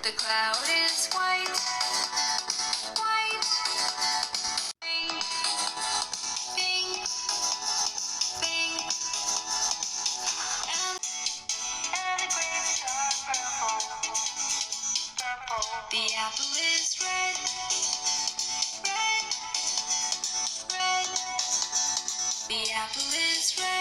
The cloud is white, white, pink, pink, pink, and the grapes are purple, purple. The apple is red, red, red. The apple is red.